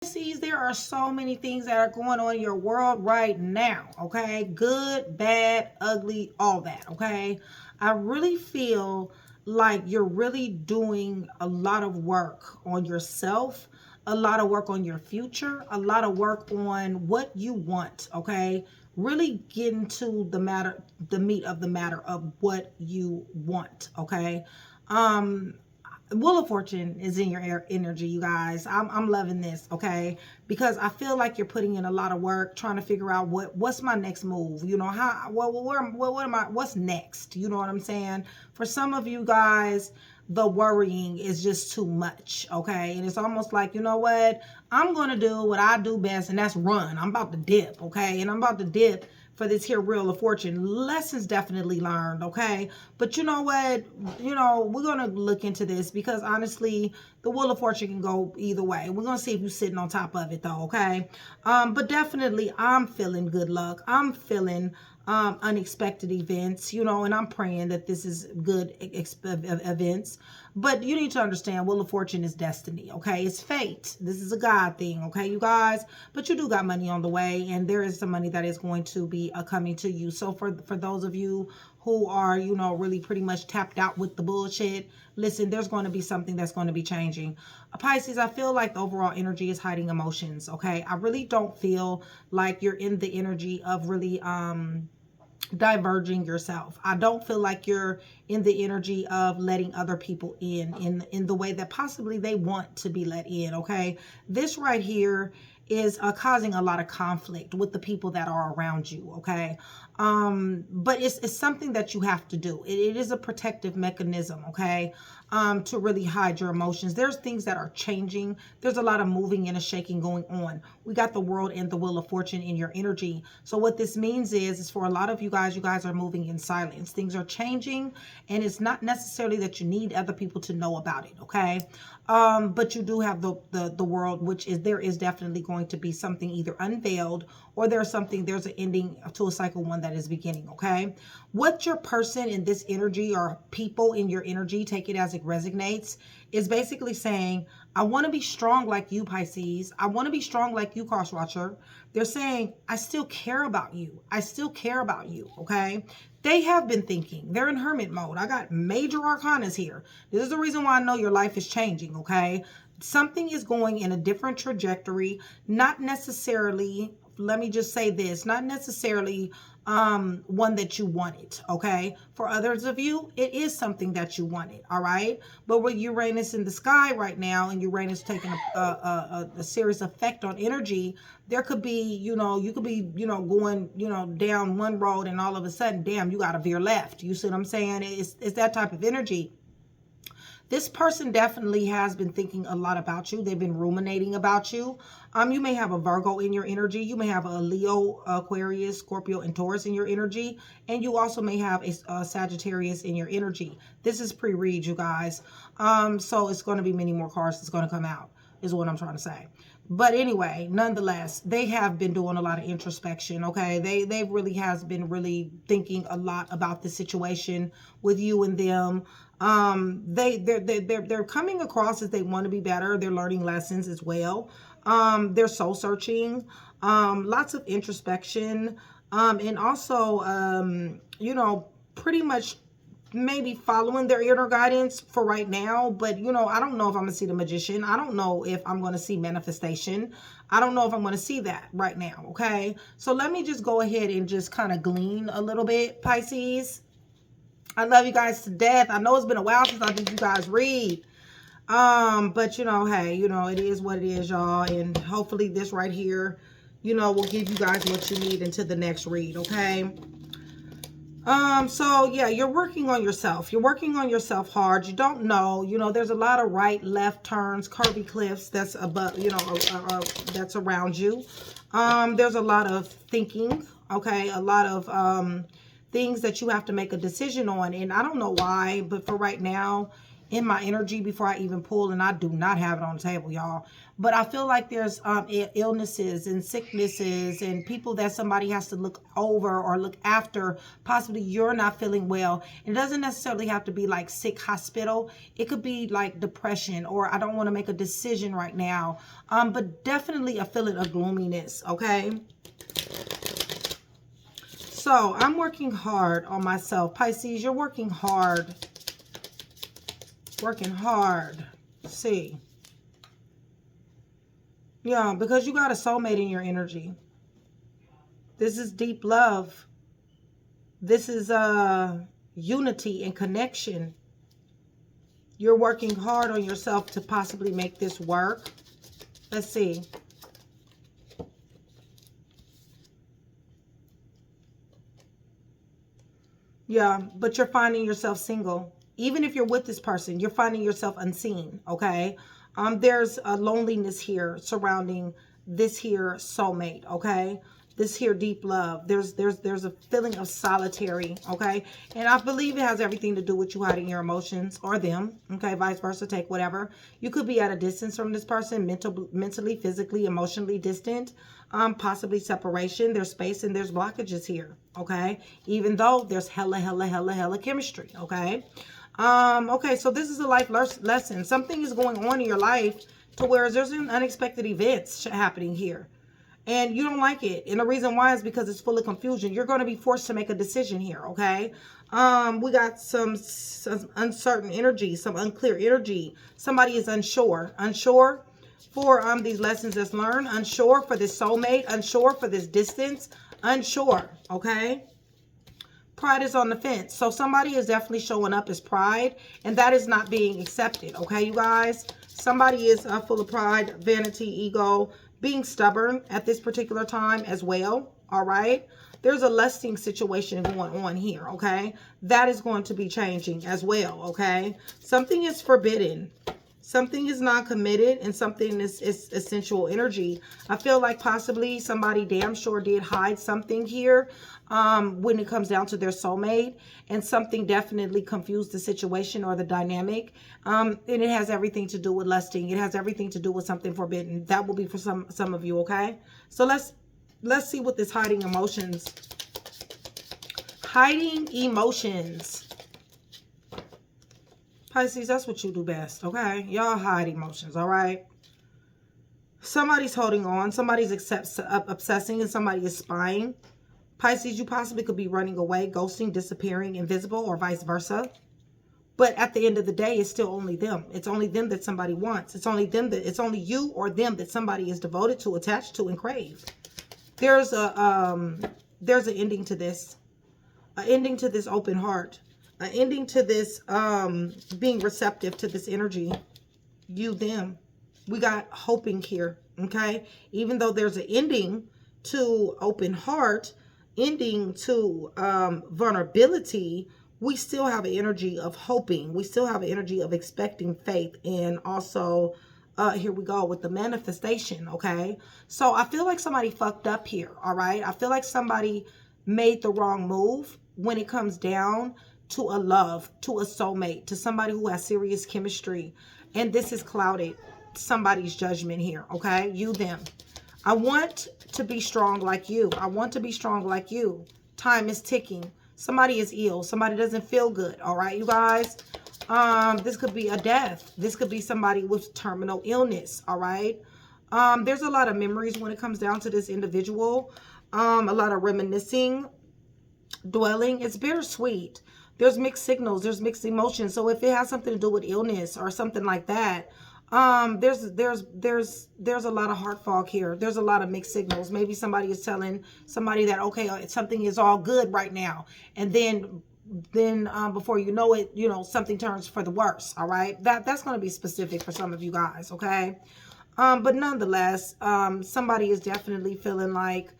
Pisces, there are so many things that are going on in your world right now, okay? Good, bad, ugly, all that, okay? I really feel like you're really doing a lot of work on yourself, a lot of work on your future, a lot of work on what you want, okay? Really get into the meat of the matter of what you want, okay? Wheel of Fortune is in your energy, you guys. I'm loving this, okay? Because I feel like you're putting in a lot of work trying to figure out what's my next move. You know, what's next? You know what I'm saying? For some of you guys, the worrying is just too much, okay? And it's almost like, you know what? I'm going to do what I do best, and that's run. I'm about to dip, okay? And I'm about to dip for this here Wheel of Fortune. Lessons definitely learned, okay? But you know what? You know, we're going to look into this because honestly, the Wheel of Fortune can go either way. We're going to see if you're sitting on top of it though, okay? But definitely, I'm feeling good luck. I'm feeling unexpected events, you know, and I'm praying that this is good events. But you need to understand, Wheel of Fortune is destiny, okay? It's fate. This is a God thing, okay, you guys? But you do got money on the way, and there is some money that is going to be coming to you. So for those of you who are, you know, really pretty much tapped out with the bullshit, listen, there's going to be something that's going to be changing. Pisces, I feel like the overall energy is hiding emotions, okay? I really don't feel like you're in the energy of really diverging yourself. I don't feel like you're in the energy of letting other people in the way that possibly they want to be let in, okay? This right here is causing a lot of conflict with the people that are around you, okay? But it's something that you have to do. It is a protective mechanism, okay? To really hide your emotions. There's things that are changing. There's a lot of moving and a shaking going on. We got the World and the Wheel of Fortune in your energy. So what this means is for a lot of you guys are moving in silence. Things are changing, and it's not necessarily that you need other people to know about it, okay? But you do have the world, which is, there is definitely going to be something either unveiled or there's an ending to a cycle one that is beginning, okay? What your person in this energy or people in your energy, take it as it resonates, is basically saying, I want to be strong like you, Pisces. I want to be strong like you, Cross Watcher. They're saying, I still care about you. I still care about you, okay? They have been thinking. They're in hermit mode. I got major arcanas here. This is the reason why I know your life is changing, okay? Something is going in a different trajectory, not necessarily, let me just say this, not necessarily one that you wanted, okay? For others of you, it is something that you wanted, all right? But with Uranus in the sky right now and Uranus taking a serious effect on energy, there could be, you know, you could be, you know, going, you know, down one road and all of a sudden, damn, you got to veer left. You see what I'm saying? It's that type of energy. This person definitely has been thinking a lot about you. They've been ruminating about you. You may have a Virgo in your energy. You may have a Leo, Aquarius, Scorpio, and Taurus in your energy. And you also may have a Sagittarius in your energy. This is pre-read, you guys. So it's going to be many more cards that's going to come out, is what I'm trying to say. But anyway, nonetheless, they have been doing a lot of introspection, okay? They really has been really thinking a lot about the situation with you and them. They're coming across as they want to be better. They're learning lessons as well. They're soul searching, lots of introspection, and also, you know, pretty much maybe following their inner guidance for right now. But, you know, I don't know if I'm going to see the Magician. I don't know if I'm going to see manifestation. I don't know if I'm going to see that right now, okay? So let me just go ahead and just kind of glean a little bit, Pisces. I love you guys to death. I know it's been a while since I did you guys read. But, you know, hey, you know, it is what it is, y'all. And hopefully this right here, you know, will give you guys what you need into the next read, okay? So yeah, you're working on yourself. You're working on yourself hard. You don't know, you know, there's a lot of right, left turns, curvy cliffs that's above, you know, that's around you. There's a lot of thinking, okay? A lot of, things that you have to make a decision on. And I don't know why, but for right now, in my energy, before I even pull, and I do not have it on the table, y'all, But I feel like there's illnesses and sicknesses and people that somebody has to look over or look after. Possibly you're not feeling well. It doesn't necessarily have to be like sick hospital. It could be like depression, or I don't want to make a decision right now. But definitely a feeling of gloominess, okay? So I'm working hard on myself. Pisces, you're working hard. Working hard. See. Yeah, because you got a soulmate in your energy. This is deep love. This is unity and connection. You're working hard on yourself to possibly make this work. Let's see. Yeah, but you're finding yourself single. Even if you're with this person, you're finding yourself unseen, okay? There's a loneliness here surrounding this here soulmate, okay? This here deep love. There's a feeling of solitary, okay? And I believe it has everything to do with you hiding your emotions, or them, okay? Vice versa, take whatever. You could be at a distance from this person, mentally, physically, emotionally distant, possibly separation. There's space and there's blockages here, okay? Even though there's hella chemistry, okay? Okay, so this is a life lesson. Something is going on in your life to where there's an unexpected events happening here. And you don't like it. And the reason why is because it's full of confusion. You're going to be forced to make a decision here, okay? We got some uncertain energy, some unclear energy. Somebody is unsure. Unsure for these lessons that's learned. Unsure for this soulmate. Unsure for this distance. Unsure, okay? Pride is on the fence. So somebody is definitely showing up as pride, and that is not being accepted, okay, you guys? Somebody is full of pride, vanity, ego, being stubborn at this particular time as well, all right? There's a lusting situation going on here, okay? That is going to be changing as well, okay? Something is forbidden. Something is non-committed, and something is sensual energy. I feel like possibly somebody damn sure did hide something here when it comes down to their soulmate, and something definitely confused the situation or the dynamic. And it has everything to do with lusting. It has everything to do with something forbidden. That will be for some of you, okay? So let's see what this hiding emotions. Hiding emotions. Pisces, that's what you do best, okay? Y'all hide emotions, all right? Somebody's holding on. Somebody's obsessing, and somebody is spying. Pisces, you possibly could be running away, ghosting, disappearing, invisible, or vice versa. But at the end of the day, it's still only them. It's only them that somebody wants. It's only them that, it's only you or them that somebody is devoted to, attached to, and crave. There's an ending to this. An ending to this open heart. An ending to this being receptive to this energy. You, them. We got hoping here, okay? Even though there's an ending to open heart, ending to vulnerability, we still have an energy of hoping. We still have an energy of expecting faith, and also here we go with the manifestation, okay? So I feel like somebody fucked up here, all right? I feel like somebody made the wrong move when it comes down to a love, to a soulmate, to somebody who has serious chemistry. And this is clouded somebody's judgment here, okay? You, them. I want to be strong like you. I want to be strong like you. Time is ticking. Somebody is ill. Somebody doesn't feel good, all right, you guys? This could be a death. This could be somebody with terminal illness, all right? There's a lot of memories when it comes down to this individual. A lot of reminiscing, dwelling. It's bittersweet. There's mixed signals. There's mixed emotions. So if it has something to do with illness or something like that, there's a lot of heart fog here. There's a lot of mixed signals. Maybe somebody is telling somebody that, okay, something is all good right now. And then before you know it, you know, something turns for the worse. All right. That's going to be specific for some of you guys. Okay. But nonetheless, somebody is definitely feeling like,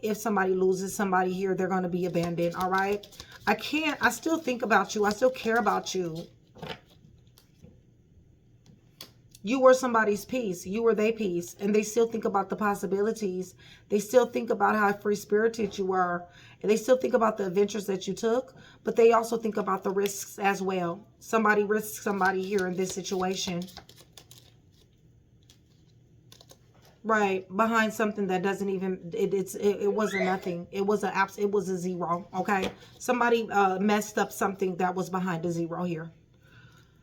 if somebody loses somebody here, they're going to be abandoned. All right. I still think about you. I still care about you. You were somebody's piece. You were their piece. And they still think about the possibilities. They still think about how free-spirited you were. And they still think about the adventures that you took. But they also think about the risks as well. Somebody risks somebody here in this situation. right, behind something that doesn't even, it wasn't nothing. It was it was a zero, okay? Somebody messed up something that was behind a zero here.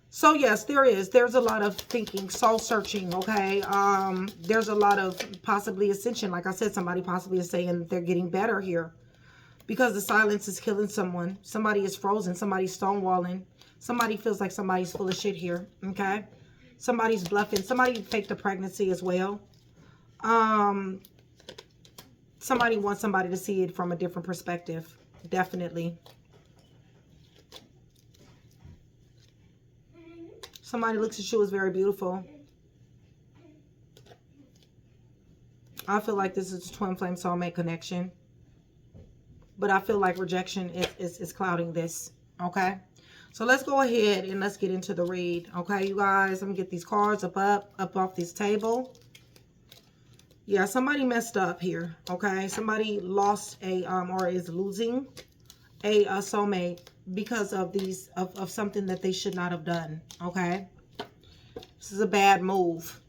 So yes, there's a lot of thinking, soul searching, okay? There's a lot of possibly ascension. Like I said, somebody possibly is saying that they're getting better here, because the silence is killing someone. Somebody is frozen, somebody's stonewalling. Somebody feels like somebody's full of shit here, okay? Somebody's bluffing. Somebody faked a pregnancy as well. Somebody wants somebody to see it from a different perspective. Definitely. Somebody looks at you as very beautiful. I feel like this is a twin flame soulmate connection. But I feel like rejection is clouding this. Okay. So let's go ahead and let's get into the read. Okay, you guys. I'm going to get these cards up off this table. Yeah, somebody messed up here. Okay. Somebody lost a, or is losing a soulmate because of these, of something that they should not have done. Okay. This is a bad move.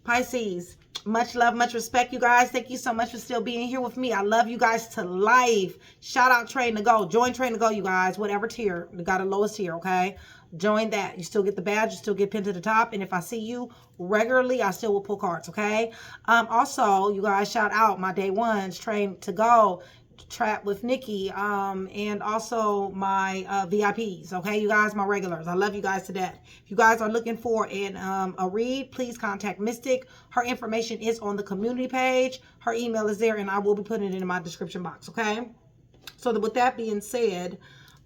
Pisces, much love, much respect, you guys. Thank you so much for still being here with me. I love you guys to life. Shout out Train to Go. Join Train to Go, you guys. Whatever tier. We got a lowest tier, okay? Join that. You still get the badge. You still get pinned to the top. And if I see you regularly, I still will pull cards, okay? Also, you guys, shout out my day ones. Train to Go. Trap with Nikki, and also my VIPs, okay, you guys, my regulars. I love you guys to death. If you guys are looking for a read, please contact Mystic. Her information is on the community page. Her email is there, and I will be putting it in my description box, okay? So with that being said,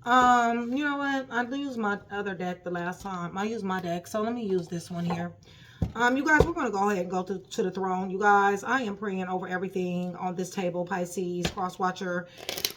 you know what, I used my other deck the last time. I used my deck, so let me use this one here. You guys, we're going to go ahead and go to the throne. You guys, I am praying over everything on this table, Pisces, cross watcher,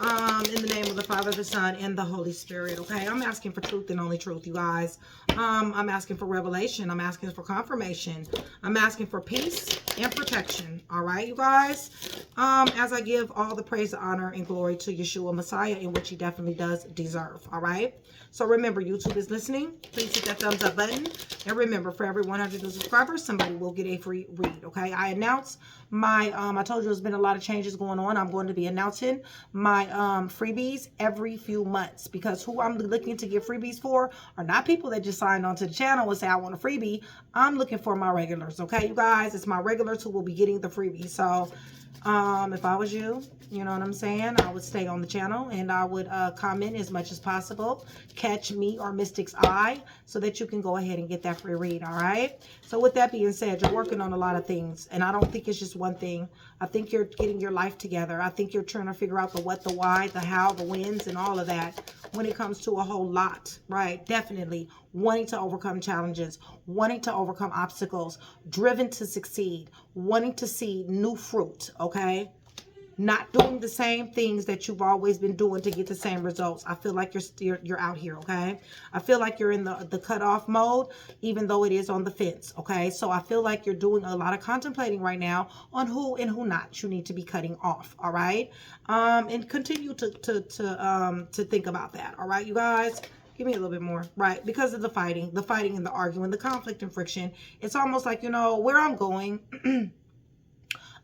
in the name of the Father, the Son, and the Holy Spirit, okay? I'm asking for truth and only truth, you guys. I'm asking for revelation. I'm asking for confirmation. I'm asking for peace and protection, all right, you guys? As I give all the praise, honor, and glory to Yeshua Messiah, in which he definitely does deserve, all right? So remember, YouTube is listening. Please hit that thumbs up button. And remember, for every 100 new subscribers, somebody will get a free read, okay? I announced my, I told you there's been a lot of changes going on. I'm going to be announcing my freebies every few months, because who I'm looking to give freebies for are not people that just signed on to the channel and say, I want a freebie. I'm looking for my regulars, okay, you guys? It's my regulars who will be getting the freebie. So if I was you, you know what I'm saying, I would stay on the channel and I would comment as much as possible. Catch me or Mystic's eye so that you can go ahead and get that free read, all right? So with that being said, you're working on a lot of things, and I don't think it's just one thing. I think you're getting your life together. I think you're trying to figure out the what, the why, the how, the whens, and all of that when it comes to a whole lot, right? Definitely wanting to overcome challenges, wanting to overcome obstacles, driven to succeed, wanting to see new fruit, okay? Not doing the same things that you've always been doing to get the same results. I feel like you're out here, okay? I feel like you're in the cutoff mode, even though it is on the fence, okay? So I feel like you're doing a lot of contemplating right now on who and who not you need to be cutting off, all right? And continue to think about that, all right, you guys? Give me a little bit more, right? Because of the fighting and the arguing, the conflict and friction. It's almost like, you know, where I'm going,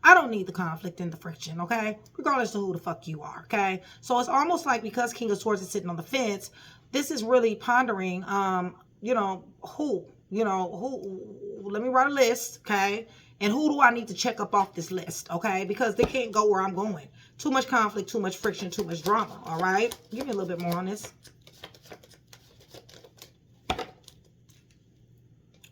I don't need the conflict and the friction, okay? Regardless of who the fuck you are, okay? So it's almost like, because King of Swords is sitting on the fence, this is really pondering, you know, who, let me write a list, okay? And who do I need to check up off this list, okay? Because they can't go where I'm going. Too much conflict, too much friction, too much drama, all right? Give me a little bit more on this.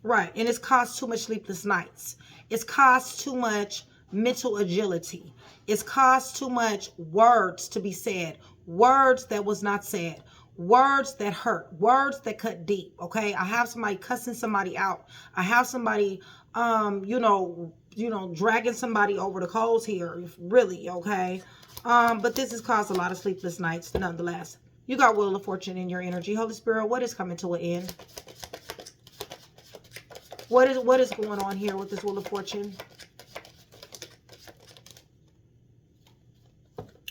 Right, and it's caused too much sleepless nights. It's caused too much mental agility. It's caused too much words to be said, words that was not said, words that hurt, words that cut deep, okay? I have somebody cussing somebody out. I have somebody, you know, dragging somebody over the coals here, really, okay? But this has caused a lot of sleepless nights nonetheless. You got Wheel of Fortune in your energy. Holy Spirit, what is coming to an end? What is going on here with this Wheel of Fortune?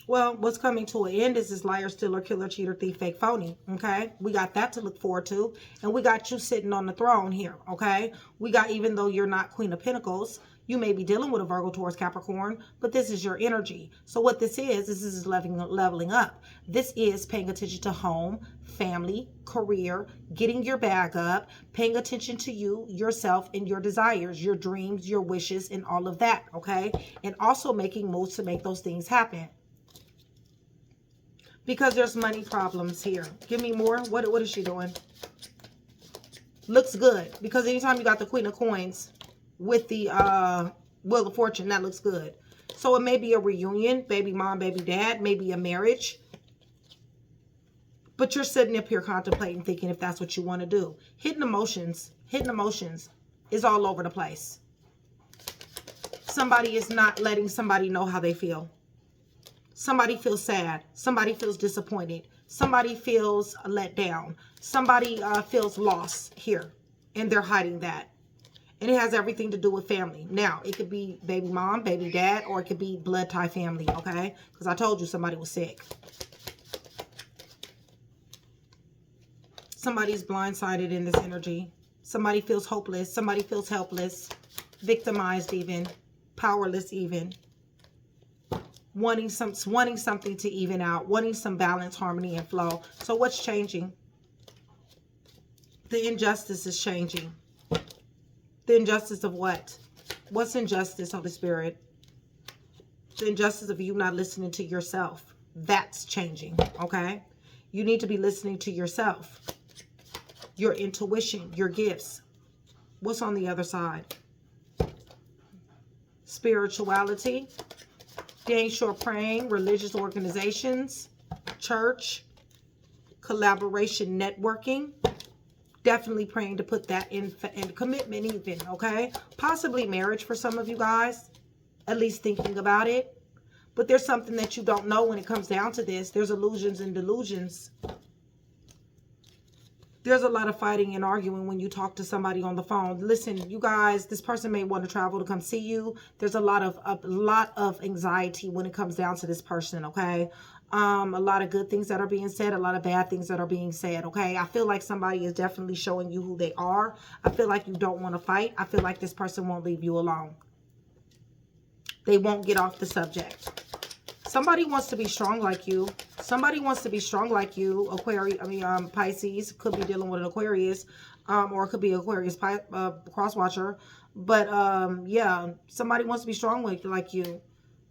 Well, what's coming to an end is this liar, stealer, killer, cheater, thief, fake, phony, okay? We got that to look forward to. And we got you sitting on the throne here, okay? We got, even though you're not Queen of Pentacles, You may be dealing with a Virgo, Taurus, Capricorn, but this is your energy. So what this is leveling up. This is paying attention to home, family, career, getting your bag up, paying attention to you, yourself, and your desires, your dreams, your wishes, and all of that, okay? And also making moves to make those things happen. Because there's money problems here. Give me more. What is she doing? Looks good. Because anytime you got the Queen of Coins with the Wheel of Fortune, that looks good. So it may be a reunion, baby mom, baby dad, maybe a marriage. But you're sitting up here contemplating, thinking if that's what you want to do. Hidden emotions is all over the place. Somebody is not letting somebody know how they feel. Somebody feels sad. Somebody feels disappointed. Somebody feels let down. Somebody feels lost here. And they're hiding that. And it has everything to do with family. Now, it could be baby mom, baby dad, or it could be blood tie family, okay? Because I told you somebody was sick. Somebody's blindsided in this energy. Somebody feels hopeless. Somebody feels helpless. Victimized even. Powerless even. Wanting something to even out. Wanting some balance, harmony, and flow. So what's changing? The injustice is changing. The injustice of what? What's injustice, Holy Spirit? The injustice of you not listening to yourself. That's changing, okay? You need to be listening to yourself. Your intuition, your gifts. What's on the other side? Spirituality. Dang sure praying. Religious organizations. Church. Collaboration, networking. Definitely praying to put that in commitment even, okay? Possibly marriage for some of you guys. At least thinking about it. But there's something that you don't know when it comes down to this. There's illusions and delusions. There's a lot of fighting and arguing when you talk to somebody on the phone. Listen, you guys, this person may want to travel to come see you. There's a lot of anxiety when it comes down to this person, okay? A lot of good things that are being said, a lot of bad things that are being said, okay? I feel like somebody is definitely showing you who they are. I feel like you don't want to fight. I feel like this person won't leave you alone. They won't get off the subject. Somebody wants to be strong like you. Somebody wants to be strong like you. Pisces. Could be dealing with an Aquarius. Or it could be Aquarius cross-watcher. But, yeah. Somebody wants to be strong like you.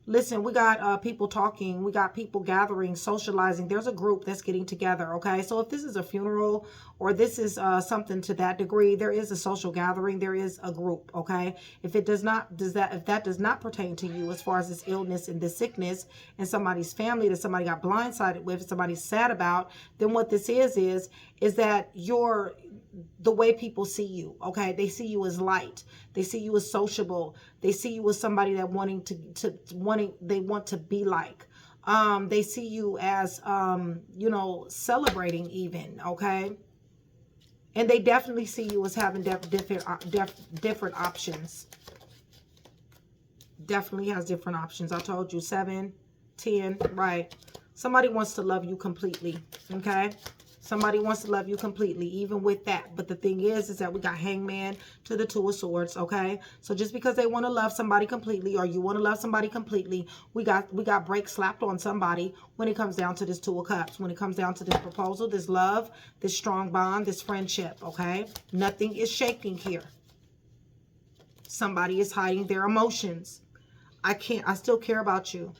Listen, we got people talking. We got people gathering, socializing. There's a group that's getting together, okay? So if this is a funeral or this is something to that degree, there is a social gathering. There is a group, okay? If that does not pertain to you as far as this illness and this sickness and somebody's family that somebody got blindsided with, somebody's sad about, then what this is that the way people see you, okay? They see you as light. They see you as sociable. They see you as somebody that they want to be like. They see you as, celebrating even, okay? And they definitely see you as having different options. Definitely has different options. I told you 7, 10, right? Somebody wants to love you completely, okay? Somebody wants to love you completely, even with that. But the thing is that we got Hangman to the Two of Swords, okay? So just because they want to love somebody completely or you want to love somebody completely, we got brakes slapped on somebody when it comes down to this Two of Cups. When it comes down to this proposal, this love, this strong bond, this friendship, okay? Nothing is shaking here. Somebody is hiding their emotions. I still care about you.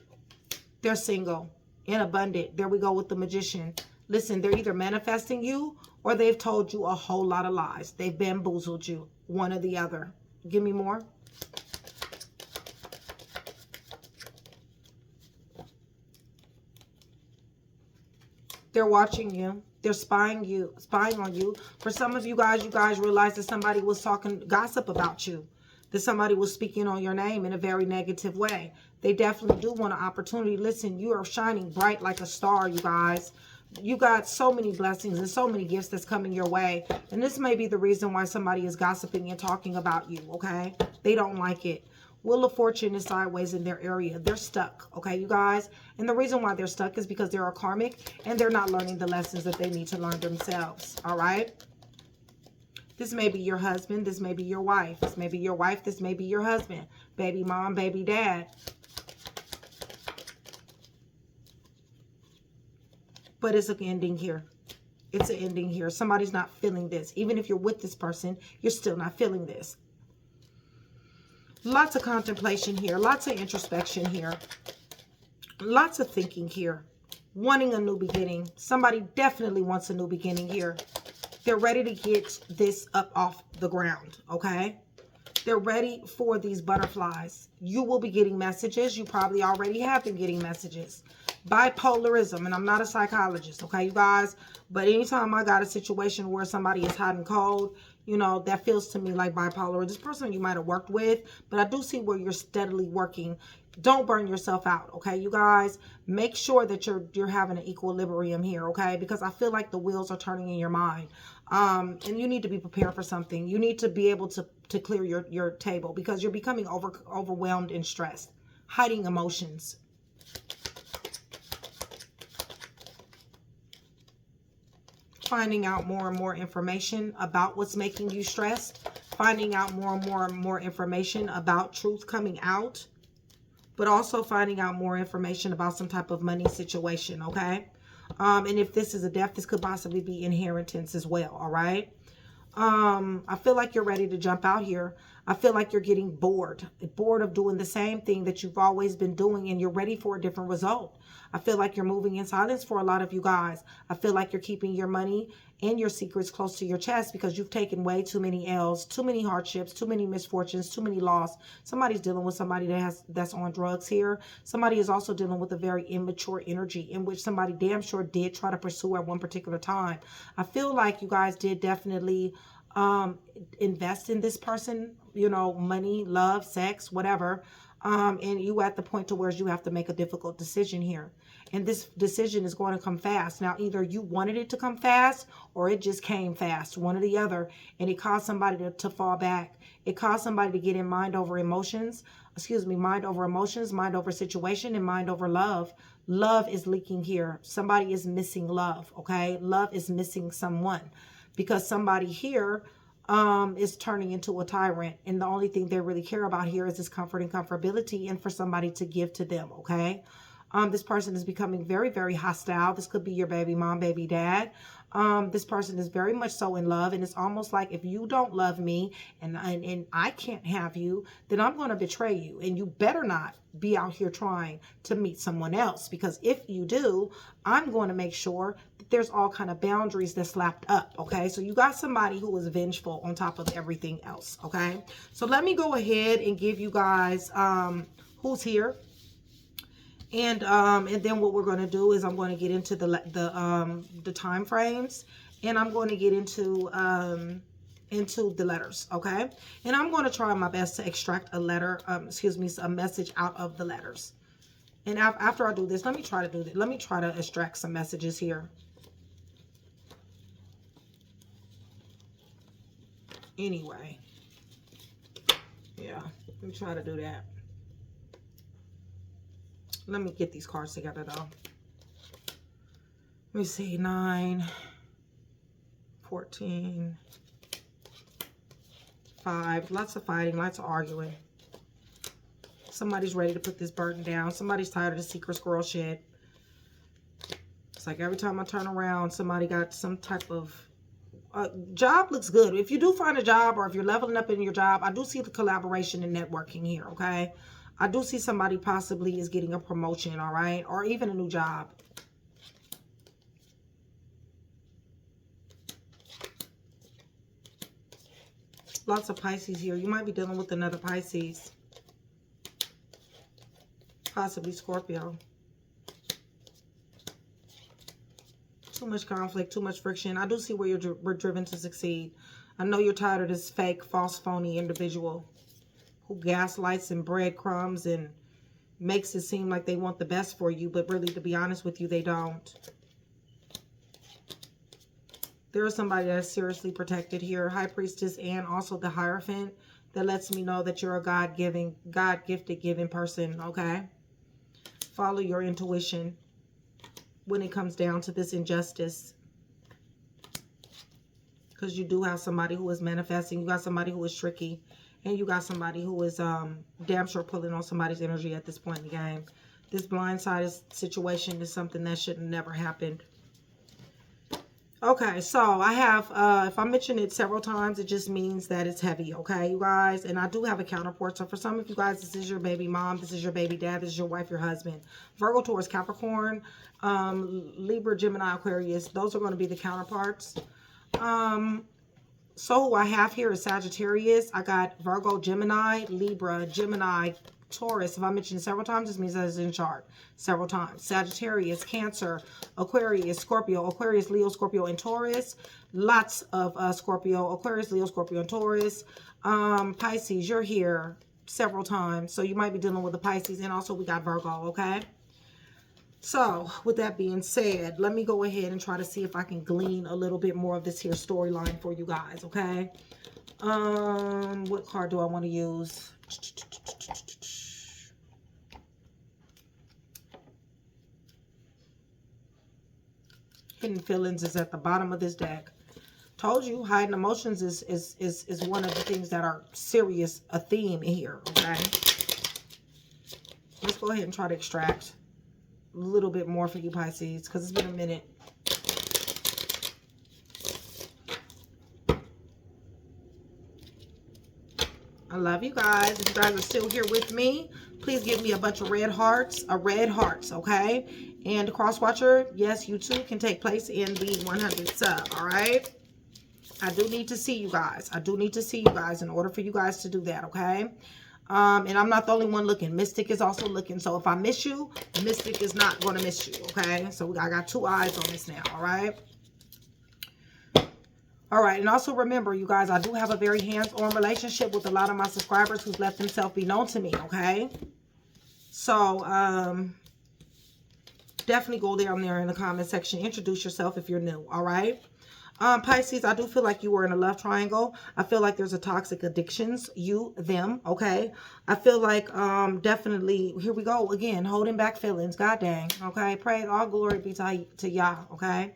They're single and abundant. There we go with the Magician. Listen, they're either manifesting you or they've told you a whole lot of lies. They've bamboozled you, one or the other. Give me more. They're watching you. They're spying on you. For some of you guys realize that somebody was talking gossip about you. That somebody was speaking on your name in a very negative way. They definitely do want an opportunity. Listen, you are shining bright like a star, you guys. You got so many blessings and so many gifts that's coming your way. And this may be the reason why somebody is gossiping and talking about you, okay? They don't like it. Wheel of Fortune is sideways in their area. They're stuck, okay, you guys? And the reason why they're stuck is because they're a karmic and they're not learning the lessons that they need to learn themselves, all right? This may be your husband. This may be your wife. This may be your wife. This may be your husband. baby mom, baby dad. But it's an ending here. It's an ending here. Somebody's not feeling this. Even if you're with this person, you're still not feeling this. Lots of contemplation here. Lots of introspection here. Lots of thinking here. Wanting a new beginning. Somebody definitely wants a new beginning here. They're ready to get this up off the ground, okay? They're ready for these butterflies. You will be getting messages. You probably already have been getting messages. Bipolarism, and I'm not a psychologist, okay, you guys? But anytime I got a situation where somebody is hot and cold, you know, that feels to me like bipolar. This person you might have worked with, but I do see where you're steadily working. Don't burn yourself out, okay, you guys? Make sure that you're having an equilibrium here, okay? Because I feel like the wheels are turning in your mind. And you need to be prepared for something. You need to be able to clear your table because you're becoming overwhelmed and stressed. Hiding emotions. Finding out more and more information about what's making you stressed. Finding out more and more information about truth coming out. But also finding out more information about some type of money situation, okay? And if this is a death, this could possibly be inheritance as well, all right? I feel like you're ready to jump out here. I feel like you're getting bored of doing the same thing that you've always been doing, and you're ready for a different result. I feel like you're moving in silence for a lot of you guys. I feel like you're keeping your money and your secrets close to your chest because you've taken way too many L's, too many hardships, too many misfortunes, too many loss. Somebody's dealing with somebody that's on drugs here. Somebody is also dealing with a very immature energy in which somebody damn sure did try to pursue at one particular time. I feel like you guys did definitely invest in this person, you know, money, love, sex, whatever. And you at the point to where you have to make a difficult decision here. And this decision is going to come fast. Now, either you wanted it to come fast or it just came fast, one or the other. And it caused somebody to fall back. It caused somebody to get in mind over emotions. Excuse me, mind over emotions, mind over situation, and mind over love. Love is leaking here. Somebody is missing love, okay? Love is missing someone because somebody here is turning into a tyrant, and the only thing they really care about here is this comfort and comfortability and for somebody to give to them, okay? This person is becoming very, very hostile. This could be your baby mom, baby dad. This person is very much so in love, and it's almost like if you don't love me and I can't have you, then I'm going to betray you, and you better not be out here trying to meet someone else, because if you do, I'm going to make sure that there's all kind of boundaries that's slapped up, okay? So you got somebody who is vengeful on top of everything else, okay? So let me go ahead and give you guys who's here. And then what we're going to do is I'm going to get into the time frames, and I'm going to get into the letters, okay? And I'm going to try my best to extract a letter, a message out of the letters. And after I do this, let me try to do this. Let me try to extract some messages here. Anyway, yeah, let me try to do that. Let me get these cards together, though. Let me see. 9, 14, 5. Lots of fighting, lots of arguing. Somebody's ready to put this burden down. Somebody's tired of the secret squirrel shit. It's like every time I turn around, somebody got some type of... job looks good. If you do find a job, or if you're leveling up in your job, I do see the collaboration and networking here, okay? I do see somebody possibly is getting a promotion, all right? Or even a new job. Lots of Pisces here. You might be dealing with another Pisces. Possibly Scorpio. Too much conflict, too much friction. I do see where we're driven to succeed. I know you're tired of this fake, false, phony individual who gaslights and breadcrumbs and makes it seem like they want the best for you, but really, to be honest with you, they don't. There is somebody that is seriously protected here. High Priestess and also the Hierophant. That lets me know that you're a God-gifted giving person, okay? Follow your intuition when it comes down to this injustice. Because you do have somebody who is manifesting. You got somebody who is tricky. And you got somebody who is damn sure pulling on somebody's energy at this point in the game. This blindsided situation is something that should have never happened. Okay, so I have, if I mention it several times, it just means that it's heavy, okay, you guys? And I do have a counterpart. So for some of you guys, this is your baby mom, this is your baby dad, this is your wife, your husband. Virgo, Taurus, Capricorn, Libra, Gemini, Aquarius. Those are going to be the counterparts. So who I have here is Sagittarius. I got Virgo, Gemini, Libra, Gemini, Taurus. If I mentioned it several times, this means that it's in chart several times. Sagittarius, Cancer, Aquarius, Scorpio, Aquarius, Leo, Scorpio, and Taurus. Lots of Scorpio, Aquarius, Leo, Scorpio, and Taurus. Pisces, you're here several times. So you might be dealing with the Pisces. And also we got Virgo, okay? So with that being said, let me go ahead and try to see if I can glean a little bit more of this here storyline for you guys, okay? What card do I want to use? Hidden Feelings is at the bottom of this deck. Told you, hiding emotions is one of the things that are serious, a theme here, okay? Let's go ahead and try to extract a little bit more for you, Pisces, because it's been a minute. I love you guys. If you guys are still here with me, please give me a bunch of red hearts, okay? And Cross Watcher, yes, you too can take place in the 100 sub, all right? I do need to see you guys. I do need to see you guys in order for you guys to do that, okay? And I'm not the only one looking. Mystic is also looking. So if I miss you, Mystic is not going to miss you, okay? So I got two eyes on this now, all right? All right, and also remember, you guys, I do have a very hands-on relationship with a lot of my subscribers who've let themselves be known to me, okay? So, definitely go down there in the comment section. Introduce yourself if you're new, all right? Pisces, I do feel like you were in a love triangle. I feel like there's a toxic addictions, you, them, okay? I feel like definitely, here we go again, holding back feelings, god dang, okay? Pray all glory be to Yah, okay?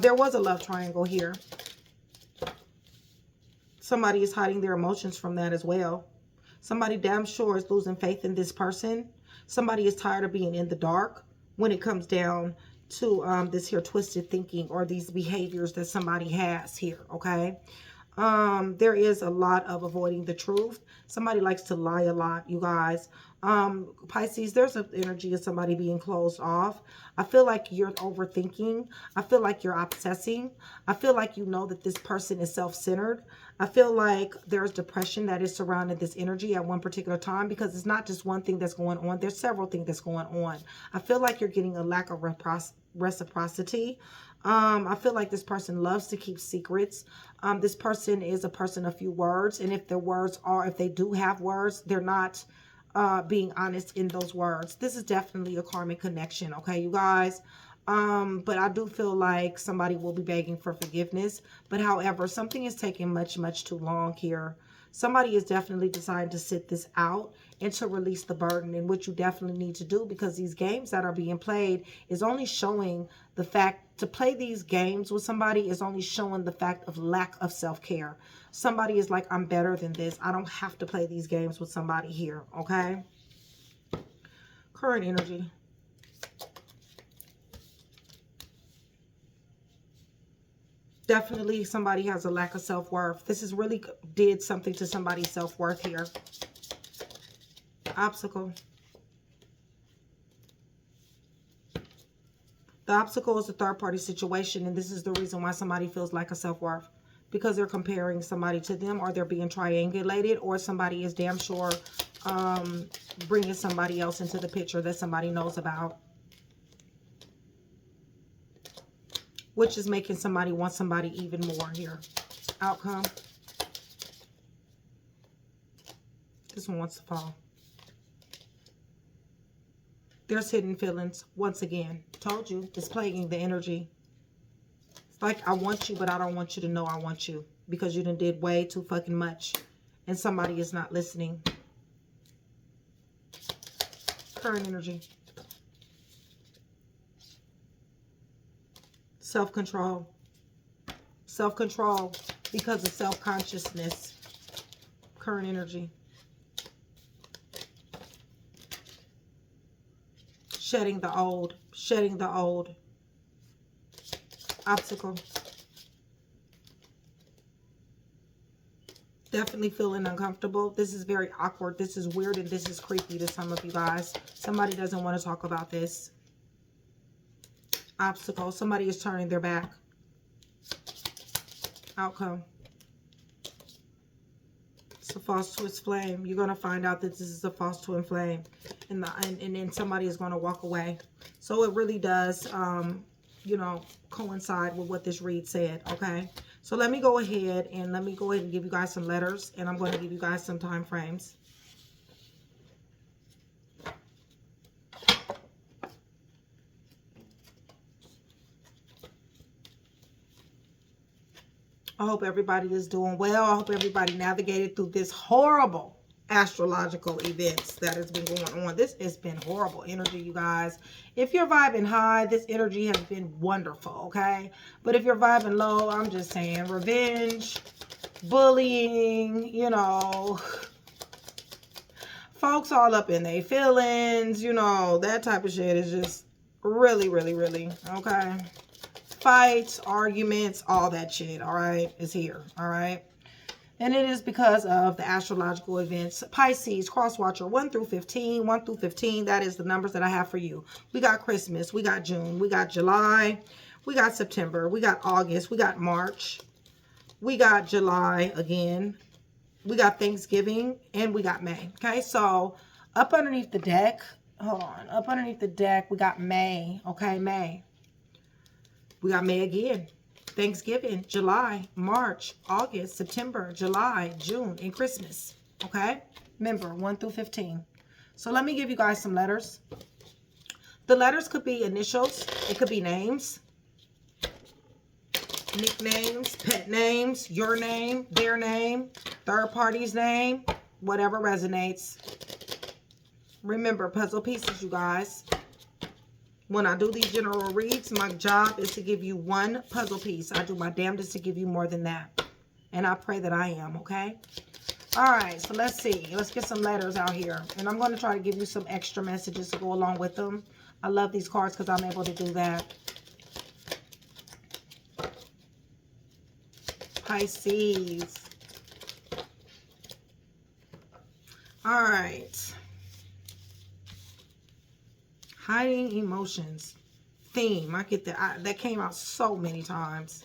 There was a love triangle here. Somebody is hiding their emotions from that as well. Somebody damn sure is losing faith in this person. Somebody is tired of being in the dark when it comes down to this here twisted thinking or these behaviors that somebody has here, okay? There is a lot of avoiding the truth. Somebody likes to lie a lot, you guys. Pisces, there's an energy of somebody being closed off. I feel like you're overthinking. I feel like you're obsessing. I feel like you know that this person is self-centered. I feel like there's depression that is surrounding this energy at one particular time because it's not just one thing that's going on. There's several things that's going on. I feel like you're getting a lack of reciprocity. I feel like this person loves to keep secrets. This person is a person of few words. And if they do have words, they're not being honest in those words. This is definitely a karmic connection, okay, you guys? But I do feel like somebody will be begging for forgiveness. But however, something is taking much, much too long here. Somebody is definitely deciding to sit this out and to release the burden, and what you definitely need to do, because these games that are being played is only showing the fact, to play these games with somebody is only showing the fact of lack of self-care. Somebody is like, I'm better than this. I don't have to play these games with somebody here, okay? Current energy. Definitely somebody has a lack of self-worth. This is really did something to somebody's self-worth here. Obstacle. The obstacle is a third-party situation, and this is the reason why somebody feels lack of self-worth. Because they're comparing somebody to them, or they're being triangulated, or somebody is damn sure bringing somebody else into the picture that somebody knows about. Which is making somebody want somebody even more here. Outcome. This one wants to fall. There's hidden feelings. Once again, told you, it's plaguing the energy. It's like, I want you, but I don't want you to know I want you. Because you done did way too fucking much. And somebody is not listening. Current energy. Self-control. Self-control because of self-consciousness. current energy. Shedding the old. Shedding the old. Obstacle. Definitely feeling uncomfortable. This is very awkward. This is weird and this is creepy to some of you guys. Somebody doesn't want to talk about this. Obstacle. Somebody is turning their back. Outcome. It's a false twin flame. You're going to find out that this is a false twin flame. And then somebody is going to walk away. So it really does, you know, coincide with what this read said, okay? So let me go ahead and give you guys some letters, and I'm going to give you guys some time frames. I hope everybody is doing well. I hope everybody navigated through this horrible astrological events that has been going on. This has been horrible energy, you guys. If you're vibing high, this energy has been wonderful, okay? But if you're vibing low, I'm just saying revenge, bullying, you know, folks all up in their feelings, you know, that type of shit is just really, really, really, okay? Fights, arguments, all that shit, all right, is here, all right? And it is because of the astrological events. Pisces, cross watcher 1 through 15. 1 through 15, that is the numbers that I have for you. We got Christmas. We got June. We got July. We got September. We got August. We got March. We got July again. We got Thanksgiving. And we got May. Okay, so up underneath the deck. Hold on. Up underneath the deck, we got May. Okay, May. We got May again. Thanksgiving, July, March, August, September, July, June, and Christmas. Okay? Remember, 1 through 15. So let me give you guys some letters. The letters could be initials. It could be names. Nicknames, pet names, your name, their name, third party's name, whatever resonates. Remember, puzzle pieces, you guys. When I do these general reads, my job is to give you one puzzle piece. I do my damnedest to give you more than that. And I pray that I am, okay? All right, so let's see. Let's get some letters out here. And I'm going to try to give you some extra messages to go along with them. I love these cards because I'm able to do that. Pisces. All right. Hiding emotions. Theme. I get that. That came out so many times.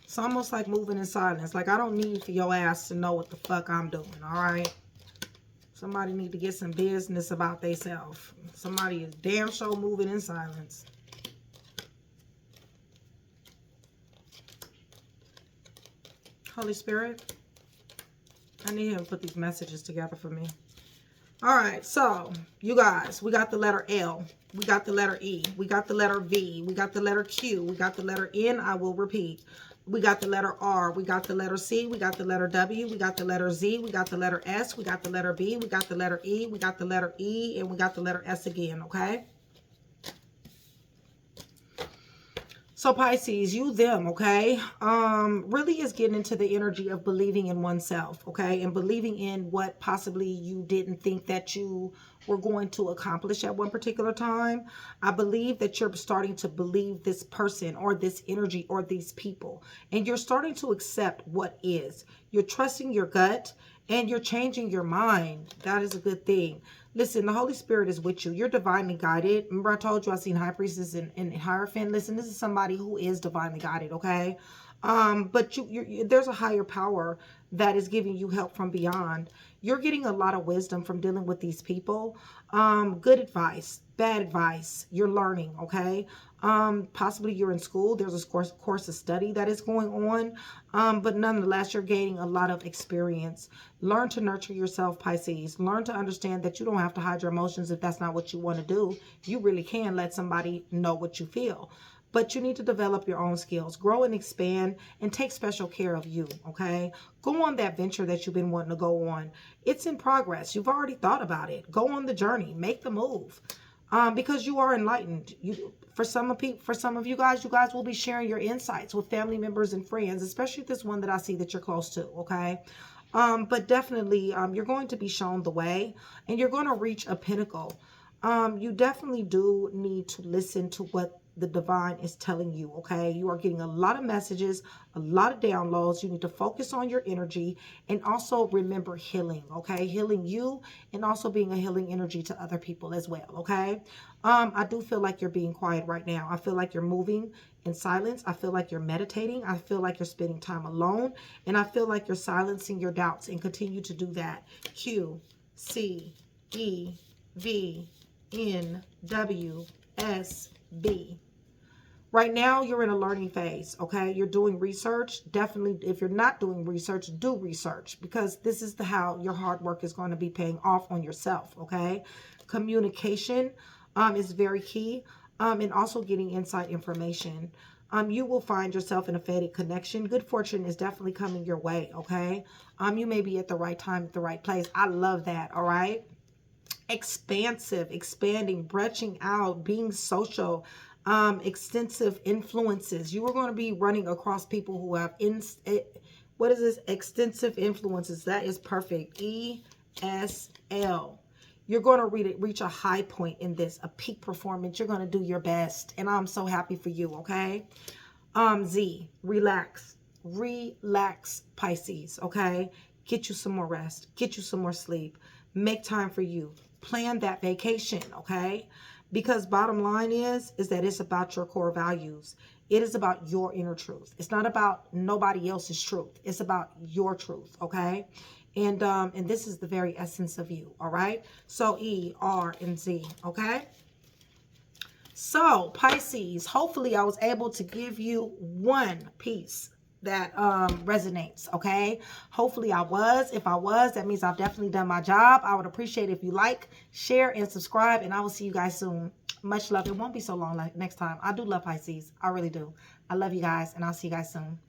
It's almost like moving in silence. Like, I don't need for your ass to know what the fuck I'm doing, all right? Somebody need to get some business about themselves. Somebody is damn sure moving in silence. Holy Spirit, I need him to put these messages together for me. All right, so you guys, we got the letter L, we got the letter E, we got the letter V, we got the letter Q, we got the letter N, I will repeat. We got the letter R, we got the letter C, we got the letter W, we got the letter Z, we got the letter S, we got the letter B, we got the letter E, we got the letter E, and we got the letter S again, okay? So Pisces, you, them, okay, really is getting into the energy of believing in oneself, okay, and believing in what possibly you didn't think that you were going to accomplish at one particular time. I believe that you're starting to believe this person or this energy or these people, and you're starting to accept what is. You're trusting your gut and you're changing your mind. That is a good thing. Listen, the Holy Spirit is with you. You're divinely guided. Remember I told you I seen High Priestess and Hierophant? Listen, this is somebody who is divinely guided, okay? But there's a higher power that is giving you help from beyond. You're getting a lot of wisdom from dealing with these people. Good advice, bad advice. You're learning, okay? Possibly you're in school. There's a course of study that is going on. But nonetheless, you're gaining a lot of experience. Learn to nurture yourself, Pisces. Learn to understand that you don't have to hide your emotions if that's not what you want to do. You really can let somebody know what you feel. But you need to develop your own skills, grow and expand, and take special care of you, okay? Go on that venture that you've been wanting to go on. It's in progress. You've already thought about it. Go on the journey. Make the move. Because you are enlightened. For some of you guys will be sharing your insights with family members and friends, especially this one that I see that you're close to, okay? But definitely, you're going to be shown the way, and you're going to reach a pinnacle. You definitely do need to listen to what the divine is telling you, okay? You are getting a lot of messages, a lot of downloads. You need to focus on your energy and also remember healing, okay? Healing you and also being a healing energy to other people as well, okay? I do feel like you're being quiet right now. I feel like you're moving in silence. I feel like you're meditating. I feel like you're spending time alone. And I feel like you're silencing your doubts, and continue to do that. Q, C, E, V, N, W, S, B. Right now, you're in a learning phase, okay? You're doing research. Definitely, if you're not doing research, do research, because this is how your hard work is going to be paying off on yourself, okay? Communication is very key, and also getting inside information. You will find yourself in a fated connection. Good fortune is definitely coming your way, okay? You may be at the right time, at the right place. I love that, all right? Expansive, expanding, branching out, being social, extensive influences. You are going to be running across people who have what is this? Extensive influences. That is perfect. ESL. You're going to reach a high point in this, a peak performance. You're going to do your best, and I'm so happy for you, okay? Z, relax. Relax, Pisces, okay? Get you some more rest. Get you some more sleep. Make time for you. Plan that vacation, okay? Because bottom line is that it's about your core values. It is about your inner truth. It's not about nobody else's truth. It's about your truth, okay? And this is the very essence of you, all right? So E, R, and Z, okay? So Pisces, hopefully I was able to give you one piece that resonates, okay? Hopefully I was. If I was, that means I've definitely done my job. I would appreciate it if you like, share, and subscribe, and I will see you guys soon. Much love. It won't be so long like next time. I do love Pisces. I really do. I love you guys, and I'll see you guys soon.